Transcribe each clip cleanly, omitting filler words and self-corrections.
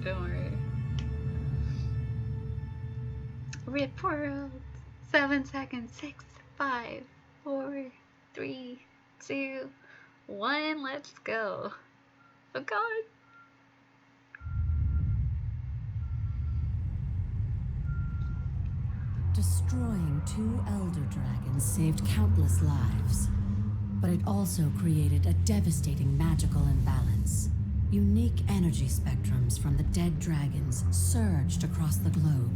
Don't worry. Rip world. 7 seconds. 6, 5, 4, 3, 2, 1. Let's go. Oh God. Destroying 2 elder dragons saved countless lives, but it also created a devastating magical imbalance. Unique energy spectrums from the dead dragons surged across the globe.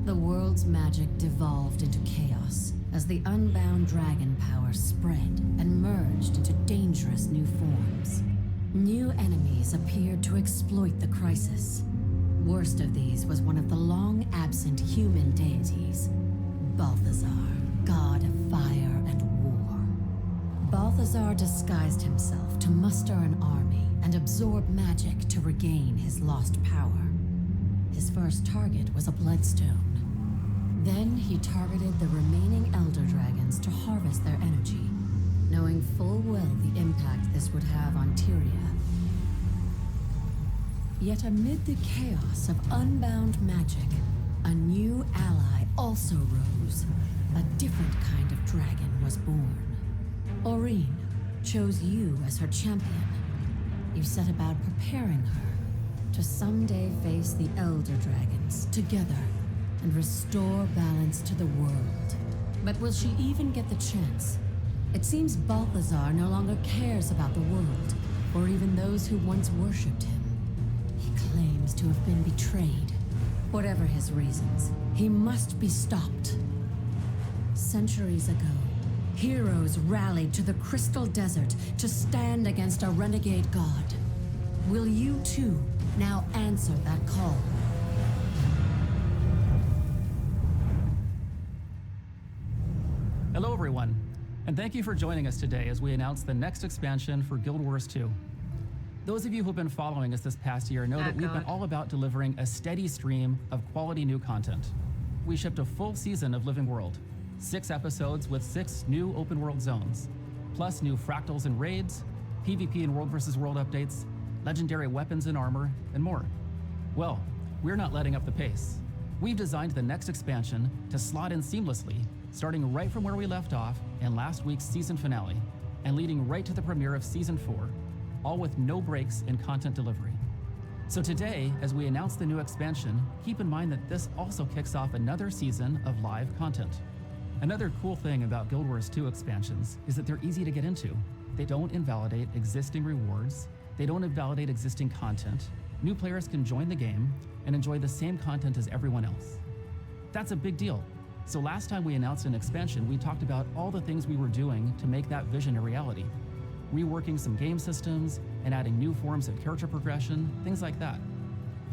The world's magic devolved into chaos as the unbound dragon power spread and merged into dangerous new forms. New enemies appeared to exploit the crisis. Worst of these was one of the long-absent human deities, Balthazar, god of fire and war. Balthazar disguised himself to muster an army and absorb magic to regain his lost power. His first target was a bloodstone. Then he targeted the remaining elder dragons to harvest their energy, knowing full well the impact this would have on Tyria. Yet amid the chaos of unbound magic, a new ally also rose. A different kind of dragon was born. Aurene chose you as her champion. You set about preparing her to someday face the elder dragons together and restore balance to the world. But will she even get the chance? It seems Balthazar no longer cares about the world, or even those who once worshipped him. He claims to have been betrayed. Whatever his reasons, he must be stopped. Centuries ago, heroes rallied to the Crystal Desert to stand against a renegade god. Will you too now answer that call? Hello everyone, and thank you for joining us today as we announce the next expansion for Guild Wars 2. Those of you who've been following us this past year know that we've been all about delivering a steady stream of quality new content. We shipped a full season of Living World, 6 episodes with 6 new open world zones, plus new fractals and raids, PvP and World vs. World updates, legendary weapons and armor, and more. Well, we're not letting up the pace. We've designed the next expansion to slot in seamlessly, starting right from where we left off in last week's season finale, and leading right to the premiere of Season 4, all with no breaks in content delivery. So today, as we announce the new expansion, keep in mind that this also kicks off another season of live content. Another cool thing about Guild Wars 2 expansions is that they're easy to get into. They don't invalidate existing rewards, they don't invalidate existing content. New players can join the game and enjoy the same content as everyone else. That's a big deal. So last time we announced an expansion, we talked about all the things we were doing to make that vision a reality. Reworking some game systems and adding new forms of character progression, things like that.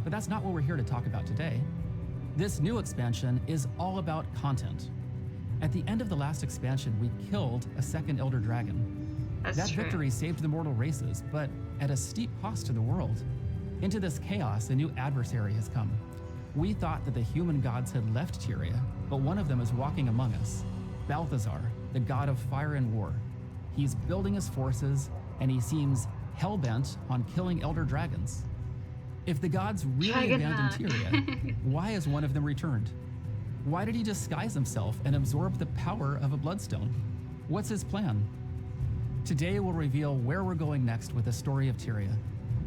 But that's not what we're here to talk about today. This new expansion is all about content. At the end of the last expansion, we killed a second Elder Dragon. That victory saved the mortal races, but at a steep cost to the world. Into this chaos, a new adversary has come. We thought that the human gods had left Tyria, but one of them is walking among us, Balthazar, the god of fire and war. He's building his forces, and he seems hell-bent on killing elder dragons. If the gods really abandoned Tyria, why has one of them returned? Why did he disguise himself and absorb the power of a bloodstone? What's his plan? Today we'll reveal where we're going next with the story of Tyria.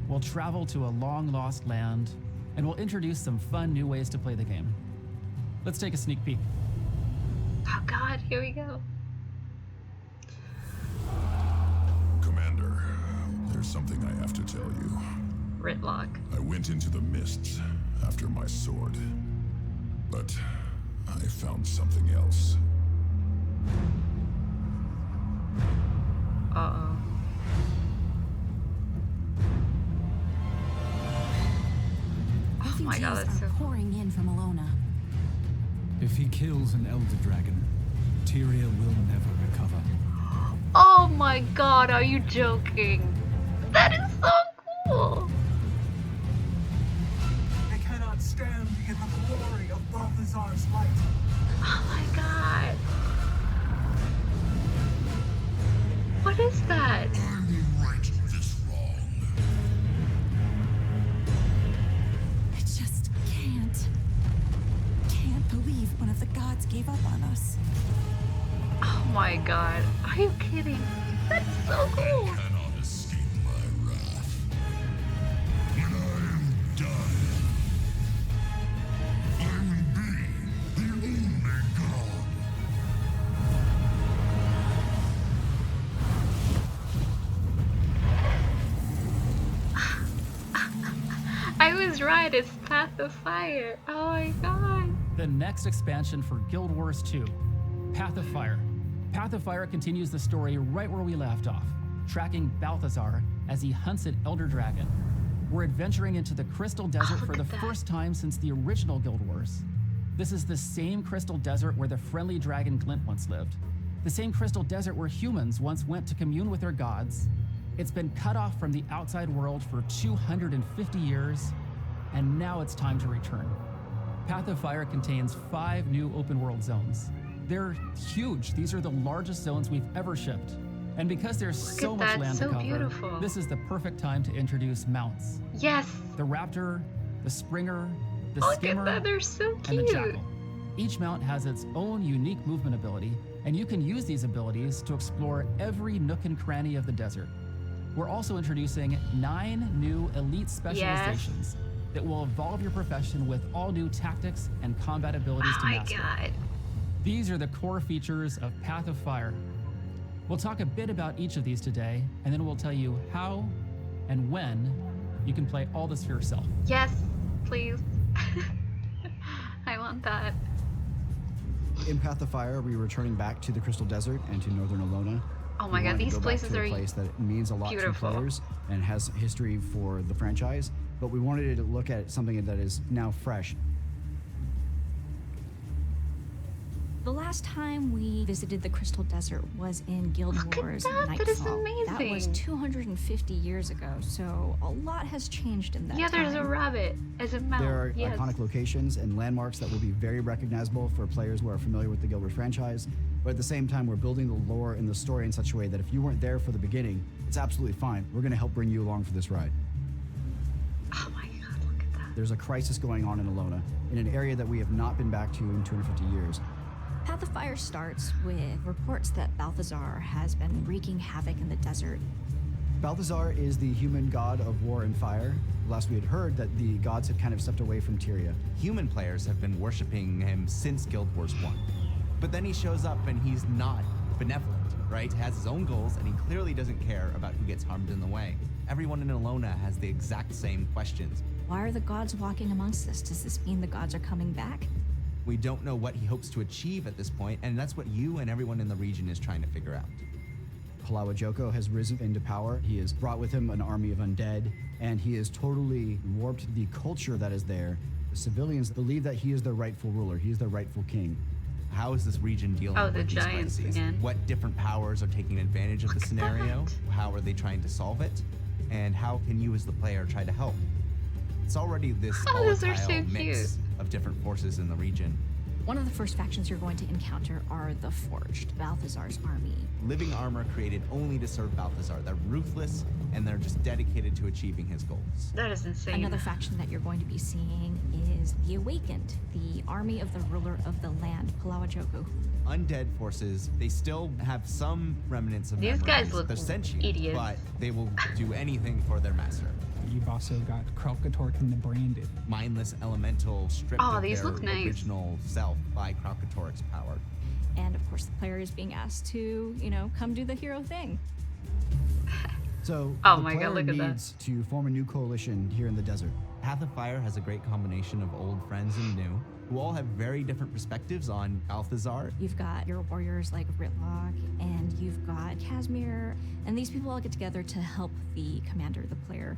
We'll travel to a long-lost land, and we'll introduce some fun new ways to play the game. Let's take a sneak peek. Oh God, here we go. Commander, there's something I have to tell you. Ritlock. I went into the mists after my sword, but I found something else. Uh-oh. Oh my God, that's so pouring in from Ilona. If he kills an elder dragon, Tyria will never recover. Oh my God, are you joking? That is so cool. They cannot stand in the glory of Balthazar's light. Oh my God. What is that? I will right this wrong. gods gave up on us. Oh my god. Are you kidding? That's so cool. Cannot escape my wrath. When I am done, I will be the only god. I was right, it's Path of Fire. Oh my god. The next expansion for Guild Wars 2, Path of Fire. Path of Fire continues the story right where we left off, tracking Balthazar as he hunts an Elder Dragon. We're adventuring into the Crystal Desert for the first time since the original Guild Wars. This is the same Crystal Desert where the friendly dragon Glint once lived. The same Crystal Desert where humans once went to commune with their gods. It's been cut off from the outside world for 250 years, and now it's time to return. Path of Fire contains 5 new open world zones. They're huge. These are the largest zones we've ever shipped. And because there's so much land to cover, beautiful. this is the perfect time to introduce mounts. Yes. The Raptor, the Springer, the Look Skimmer, at that, they're so and cute. the Jackal. Each mount has its own unique movement ability, and you can use these abilities to explore every nook and cranny of the desert. We're also introducing 9 new elite specializations that will evolve your profession with all new tactics and combat abilities to master. Oh my god. These are the core features of Path of Fire. We'll talk a bit about each of these today, and then we'll tell you how and when you can play all this for yourself. Yes, please. I want that. In Path of Fire, we're returning back to the Crystal Desert and to Northern Ilona. Oh my We god, wanted to these go back places to are a place that means a lot beautiful. to players and has history for the franchise, but we wanted to look at something that is now fresh. The last time we visited the Crystal Desert was in Guild Look at Wars that, Nightfall. that is That was amazing. 250 years ago, so a lot has changed in that Yeah, time. there's a rabbit as a mount. There are Yes. iconic locations and landmarks that will be very recognizable for players who are familiar with the Guild Wars franchise, but at the same time, we're building the lore and the story in such a way that if you weren't there for the beginning, it's absolutely fine. We're going to help bring you along for this ride. Oh my god, look at that. There's a crisis going on in Ilona, in an area that we have not been back to in 250 years. Path of Fire starts with reports that Balthazar has been wreaking havoc in the desert. Balthazar is the human god of war and fire. Last we had heard that the gods had kind of stepped away from Tyria. Human players have been worshiping him since Guild Wars 1. But then he shows up and he's not benevolent, right? Has his own goals and he clearly doesn't care about who gets harmed in the way. Everyone in Ilona has the exact same questions. Why are the gods walking amongst us? Does this mean the gods are coming back? We don't know what he hopes to achieve at this point, and that's what you and everyone in the region is trying to figure out. Palawa Joko has risen into power. He has brought with him an army of undead, and he has totally warped the culture that is there. The civilians believe that he is their rightful ruler. He is their rightful king. How is this region dealing Oh, with the these giants crises? again. What different powers are taking advantage of the scenario? How are they trying to solve it? And how can you as the player try to help? It's already this Oh, those are so volatile mix cute. of different forces in the region. One of the first factions you're going to encounter are the Forged, Balthazar's army. Living armor created only to serve Balthazar. They're ruthless and they're just dedicated to achieving his goals. That is insane. Another faction that you're going to be seeing is the Awakened, the army of the ruler of the land, Palawa Joko. Undead forces, they still have some remnants of These guys memories. look They're sentient, idiots. but they will do anything for their master. You've also got Kralkatork and the Branded. Mindless elemental stripped Oh, of these their look nice. original self by Kralkatork's power. And of course, the player is being asked to, come do the hero thing. So Oh the my God, player look at that. needs to form a new coalition here in the desert. Path of Fire has a great combination of old friends and new, who all have very different perspectives on Balthazar. You've got your warriors like Ritlock, and you've got Casimir, and these people all get together to help the commander, the player.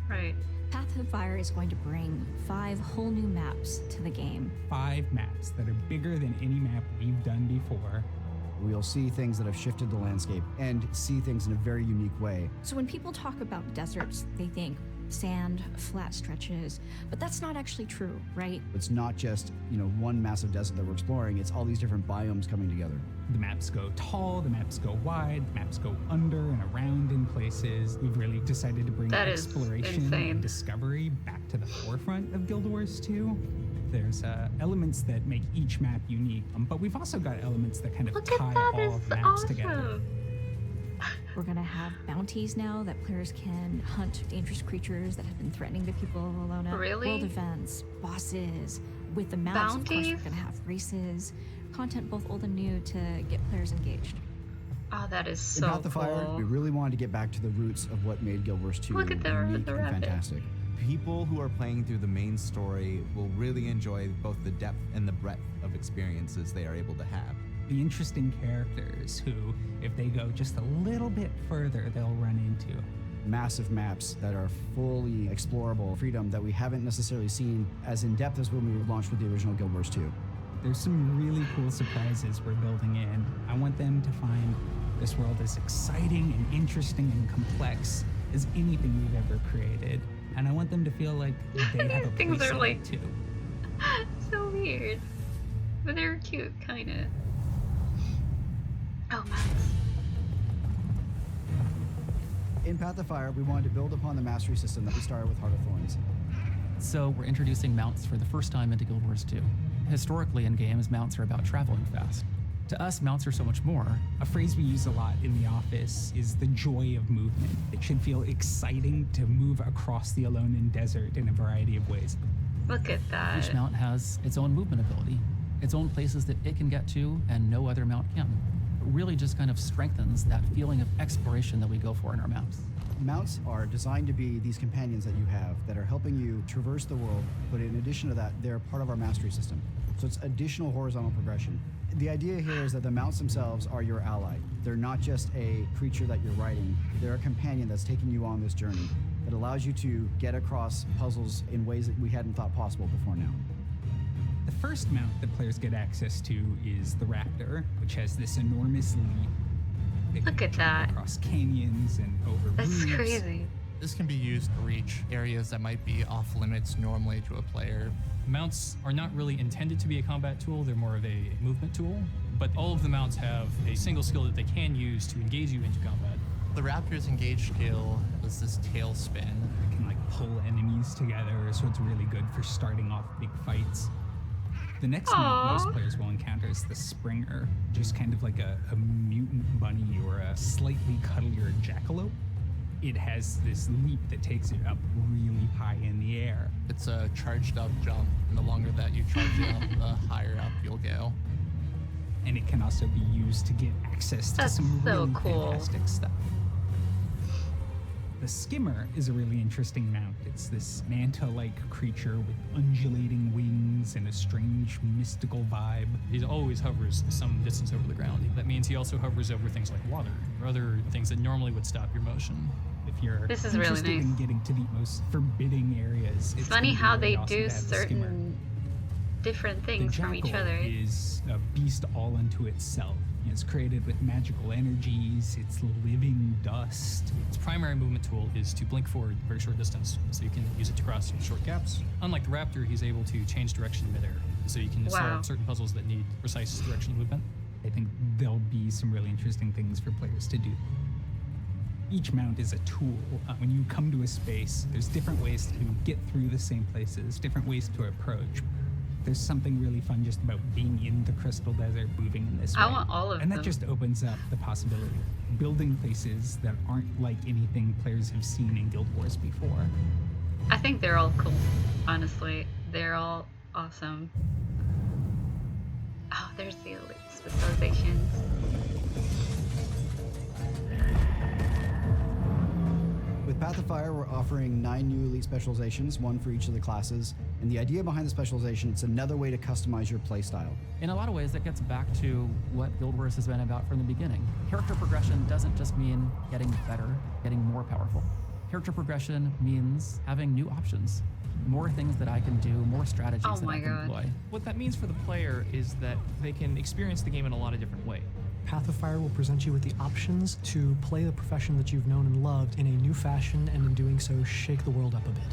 Right. Path of Fire is going to bring 5 whole new maps to the game. 5 maps that are bigger than any map we've done before. We'll see things that have shifted the landscape and see things in a very unique way. So when people talk about deserts, they think sand, flat stretches, but that's not actually true, right? It's not just, one massive desert that we're exploring, it's all these different biomes coming together. The maps go tall, the maps go wide, the maps go under and around in places. We've really decided to bring That is exploration insane. and discovery back to the forefront of Guild Wars 2. There's elements that make each map unique, but we've also got elements that kind of Look at tie that, all of the maps together. awesome. We're gonna have bounties now that players can hunt dangerous creatures that have been threatening the people of Ilona. Really? World events, bosses. With the mounts, of course, Bounties? we're gonna have races. Content both old and new to get players engaged. Oh, that is In so Path of Fire, we cool. really wanted to get back to the roots of what made Guild Wars 2 Look at the unique and rabbit. fantastic. People who are playing through the main story will really enjoy both the depth and the breadth of experiences they are able to have. The interesting characters who, if they go just a little bit further, they'll run into. Massive maps that are fully explorable, freedom that we haven't necessarily seen as in depth as when we launched with the original Guild Wars 2. There's some really cool surprises we're building in. I want them to find this world as exciting and interesting and complex as anything we've ever created. And I want them to feel like they have a Things place are in like- it too. So weird. But they're cute, kinda. Oh, Max. In Path of Fire, we wanted to build upon the mastery system that we started with Heart of Thorns. So we're introducing mounts for the first time into Guild Wars 2. Historically in games, mounts are about traveling fast. To us, mounts are so much more. A phrase we use a lot in the office is the joy of movement. It should feel exciting to move across the Ilonan desert in a variety of ways. Look at that. Each mount has its own movement ability, its own places that it can get to and no other mount can. It really just kind of strengthens that feeling of exploration that we go for in our mounts. Mounts are designed to be these companions that you have that are helping you traverse the world, but in addition to that, they're part of our mastery system. So it's additional horizontal progression. The idea here is that the mounts themselves are your ally. They're not just a creature that you're riding, they're a companion that's taking you on this journey that allows you to get across puzzles in ways that we hadn't thought possible before now. The first mount that players get access to is the Raptor, which has this enormous leap. It Look can at jump that. across canyons and over That's roofs. crazy. This can be used to reach areas that might be off limits normally to a player. Mounts are not really intended to be a combat tool, they're more of a movement tool, but all of the mounts have a single skill that they can use to engage you into combat. The Raptor's engage skill is this tail spin. It can pull enemies together, so it's really good for starting off big fights. The next mount most players will encounter is the Springer, just kind of like a mutant bunny or a slightly cuddlier jackalope. It has this leap that takes it up really high in the air. It's a charged up jump, and the longer that you charge it up, the higher up you'll go. And it can also be used to get access to That's some so really cool. fantastic stuff. The Skimmer is a really interesting mount. It's this manta-like creature with undulating wings and a strange mystical vibe. He always hovers some distance over the ground. That means he also hovers over things like water or other things that normally would stop your motion. If you're This is really interested in nice. getting to the most forbidding areas, It's it's funny gonna be how really they awesome do to have the Skimmer. certain different The things from each Jackal other. is a beast all unto itself. It's created with magical energies. It's living dust. Its primary movement tool is to blink forward a very short distance, so you can use it to cross short gaps. Unlike the Raptor, he's able to change direction midair, so you can Wow. solve certain puzzles that need precise direction of movement. I think there'll be some really interesting things for players to do. Each mount is a tool. When you come to a space, there's different ways to get through the same places, different ways to approach. There's something really fun just about being in the Crystal Desert, moving in this way. I want all of And them. that just opens up the possibility of building places that aren't like anything players have seen in Guild Wars before. I think they're all cool, honestly. They're all awesome. Oh, there's the elite specializations. With Path of Fire, we're offering 9 new elite specializations, 1 for each of the classes. And the idea behind the specialization, it's another way to customize your playstyle. In a lot of ways, that gets back to what Guild Wars has been about from the beginning. Character progression doesn't just mean getting better, getting more powerful. Character progression means having new options, more things that I can do, more strategies Oh that my I can God. employ. What that means for the player is that they can experience the game in a lot of different ways. Path of Fire will present you with the options to play the profession that you've known and loved in a new fashion, and in doing so, shake the world up a bit.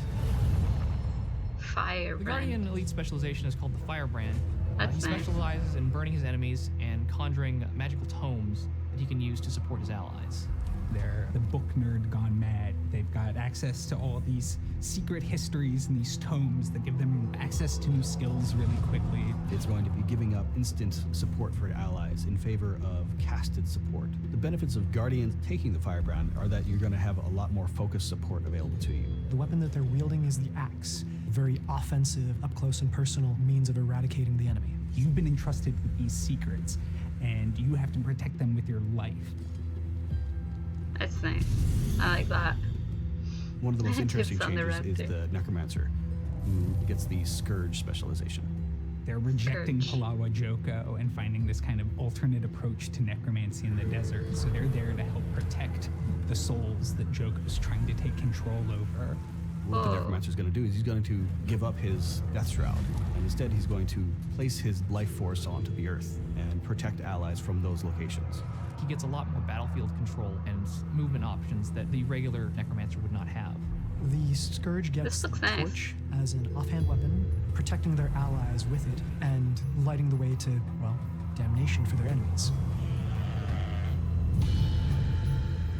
Firebrand. The Guardian elite specialization is called the Firebrand. That's he nice. specializes in burning his enemies and conjuring magical tomes that he can use to support his allies. They're the book nerd gone mad. They've got access to all these secret histories and these tomes that give them access to new skills really quickly. It's going to be giving up instant support for allies in favor of casted support. The benefits of Guardians taking the Firebrand are that you're going to have a lot more focused support available to you. The weapon that they're wielding is the axe, a very offensive, up close and personal means of eradicating the enemy. You've been entrusted with these secrets, and you have to protect them with your life. That's nice. I like that. One of the most interesting Tips on the changes is raptor. the Necromancer, who gets the Scourge specialization. They're rejecting Scourge. Palawa Joko and finding this kind of alternate approach to necromancy in the desert. So they're there to help protect the souls that Joko's trying to take control over. What the Whoa. Necromancer is going to do is he's going to give up his Death Shroud, and instead he's going to place his life force onto the Earth and protect allies from those locations. He gets a lot more battlefield control and movement options that the regular Necromancer would not have. The Scourge gets This looks the nice. torch as an offhand weapon, protecting their allies with it, and lighting the way to, well, damnation for their enemies.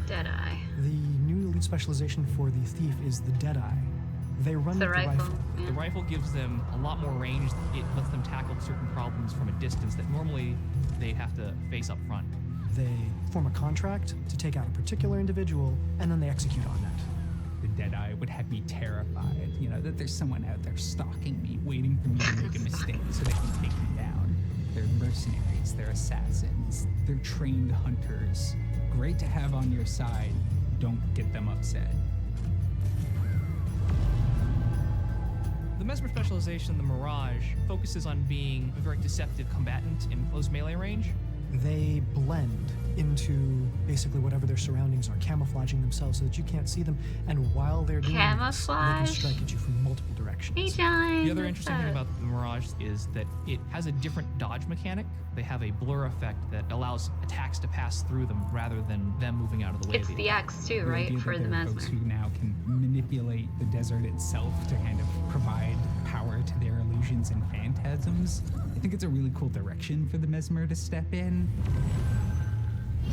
Deadeye. The new elite specialization for the Thief is the Deadeye. They run The with the rifle. rifle. Yeah. The rifle gives them a lot more range. It lets them tackle certain problems from a distance that normally they'd have to face up front. They form a contract to take out a particular individual, and then they execute on that. The Deadeye would have me terrified, you know, that there's someone out there stalking me, waiting for me to make a mistake so they can take me down. They're mercenaries, they're assassins, they're trained hunters. Great to have on your side. Don't get them upset. The Mesmer specialization, the Mirage, focuses on being a very deceptive combatant in close melee range. They blend into basically whatever their surroundings are, camouflaging themselves so that you can't see them. And while they're doing this, they can Camouflage? strike at you from multiple directions. Hey, John. The other what's interesting thing up? about the Mirage is that it has a different dodge mechanic. They have a blur effect that allows attacks to pass through them rather than them moving out of the way. It's of the axe too, right? idea For that the there are folks Mesmer. who now can manipulate the desert itself to kind of provide power to their illusions and phantasms. I think it's a really cool direction for the Mesmer to step in.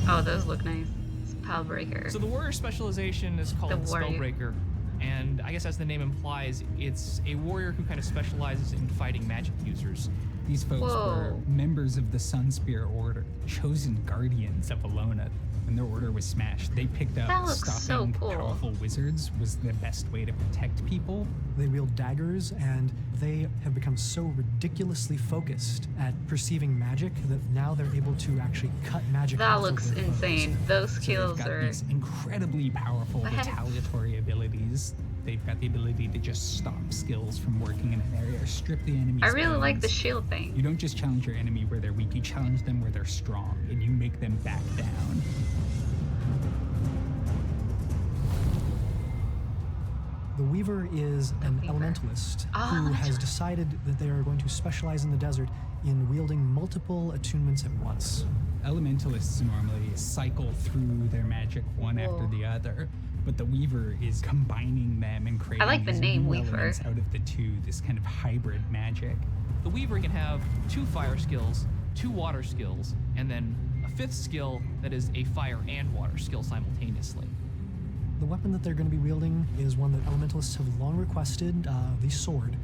Oh, those look nice. Spellbreaker. So the warrior specialization is called The the warrior. Spellbreaker. And I guess as the name implies, it's a warrior who kind of specializes in fighting magic users. These folks were Whoa. members of the Sunspear Order, chosen guardians of Ilona. When their order was smashed, they picked up That looks so stopping cool. powerful wizards was the best way to protect people. They wield daggers, and they have become so ridiculously focused at perceiving magic that now they're able to actually cut magic That off of looks their foes. insane. Those So they've skills got are. these incredibly powerful What? retaliatory abilities. They've got the ability to just stop skills from working in an area or strip the enemy's I really like the bones. shield thing. You don't just challenge your enemy where they're weak, you challenge them where they're strong, and you make them back down. The Weaver is an Weaver. elementalist Ah, who has elementalist. decided that they are going to specialize in the desert in wielding multiple attunements at once. Elementalists normally cycle through their magic one after Whoa. the other, but the Weaver is combining them and creating like the these name new Weaver. elements out of the two, this kind of hybrid magic. The Weaver can have 2 fire skills, 2 water skills, and then a 5th skill that is a fire and water skill simultaneously. The weapon that they're going to be wielding is one that elementalists have long requested, the sword.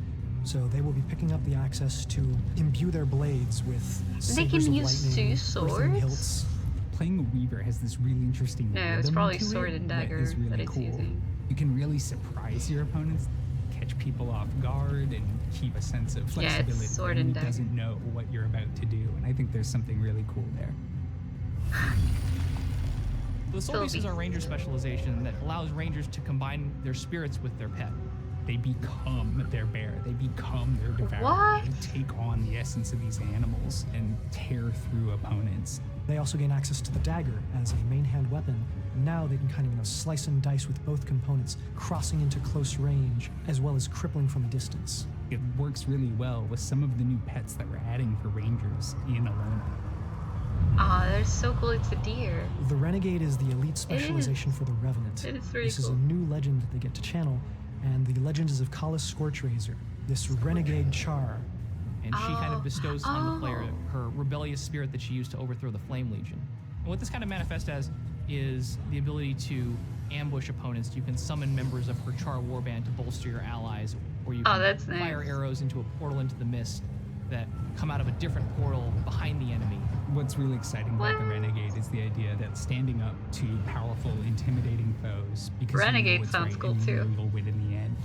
So they will be picking up the access to imbue their blades with They can sabers of use lightning, 2 earthen swords? hilts. Playing the Weaver has this really interesting No, it's rhythm probably to sword it and that dagger is really that it's cool. using. You can really surprise your opponents, catch people off guard, and keep a sense of Yeah, it's flexibility. sword The and enemy dagger. doesn't know what you're about to do, and I think there's something really cool there. The Soul Beast is Beast. our ranger specialization that allows rangers to combine their spirits with their pet. They become their bear. They become their devourer. What? They take on the essence of these animals and tear through opponents. They also gain access to the dagger as a main hand weapon. Now they can kind of slice and dice with both components, crossing into close range, as well as crippling from a distance. It works really well with some of the new pets that we're adding for rangers in Ilona. Aw, they're so cool. It's a deer. The Renegade is the elite specialization for the Revenant. It is very This is a cool. new legend that they get to channel, and the legend is of Kala's Scorchrazor, this renegade Char. And she kind of bestows on the player Oh. her rebellious spirit that she used to overthrow the Flame Legion. And what this kind of manifests as is the ability to ambush opponents. You can summon members of her Char warband to bolster your allies, or you can that's nice. fire arrows into a portal into the mist that come out of a different portal behind the enemy. What's really exciting about the Renegade is the idea that standing up to powerful, intimidating foes, because Renegade you know what's sounds right cool and you know too. you'll win in the end.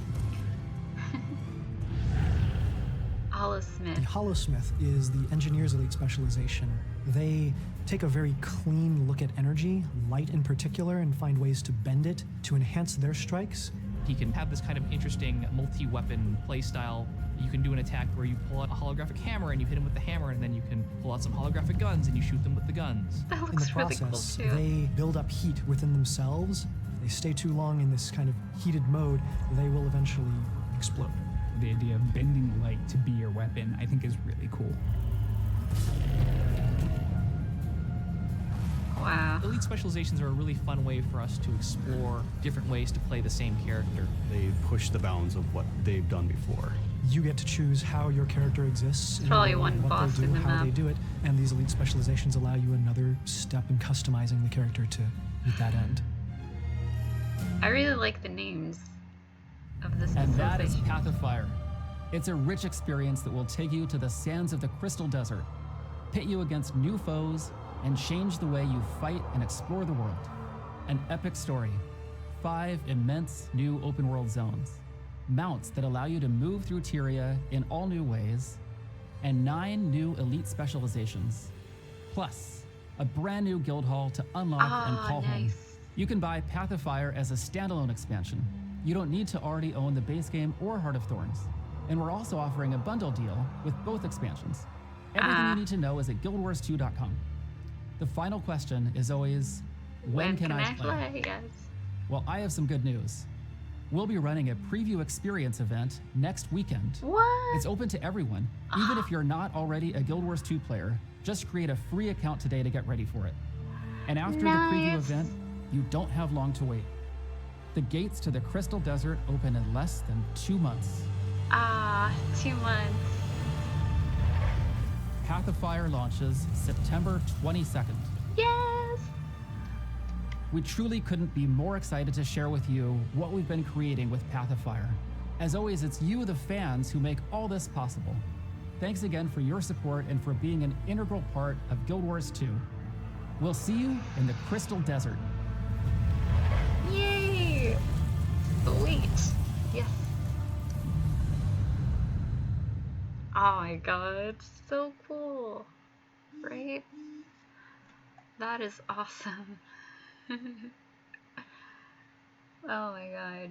Holosmith. The Holosmith is the engineer's elite specialization. They take a very clean look at energy, light in particular, and find ways to bend it to enhance their strikes. He can have this kind of interesting multi-weapon playstyle. You can do an attack where you pull out a holographic hammer and you hit him with the hammer, and then you can pull out some holographic guns and you shoot them with the guns. That In the looks really process, cool too. they build up heat within themselves. If they stay too long in this kind of heated mode, they will eventually explode. The idea of bending light to be your weapon, I think, is really cool. Wow. Elite specializations are a really fun way for us to explore different ways to play the same character. They push the bounds of what they've done before. You get to choose how your character exists, in Probably the world, one what boss they do, in the how map. they do it, and these elite specializations allow you another step in customizing the character to meet that end. I really like the names of this And that is specialization. Path of Fire. It's a rich experience that will take you to the sands of the Crystal Desert, pit you against new foes, and change the way you fight and explore the world. An epic story, 5 immense new open world zones, mounts that allow you to move through Tyria in all new ways, and 9 new elite specializations. Plus, a brand new guild hall to unlock and call home. Nice. You can buy Path of Fire as a standalone expansion. You don't need to already own the base game or Heart of Thorns. And we're also offering a bundle deal with both expansions. Everything you need to know is at guildwars2.com. The final question is always, when can I play? Yes. Well, I have some good news. We'll be running a preview experience event next weekend. What? It's open to everyone. Even if you're not already a Guild Wars 2 player, just create a free account today to get ready for it. And after the preview Nice. event, you don't have long to wait. The gates to the Crystal Desert open in less than 2 months. 2 months. Path of Fire launches September 22nd. Yes. We truly couldn't be more excited to share with you what we've been creating with Path of Fire. As always, it's you, the fans, who make all this possible. Thanks again for your support and for being an integral part of Guild Wars 2. We'll see you in the Crystal Desert. Yay. Sweet. Yes. Oh my god, so cool. Right? That is awesome. Oh my god.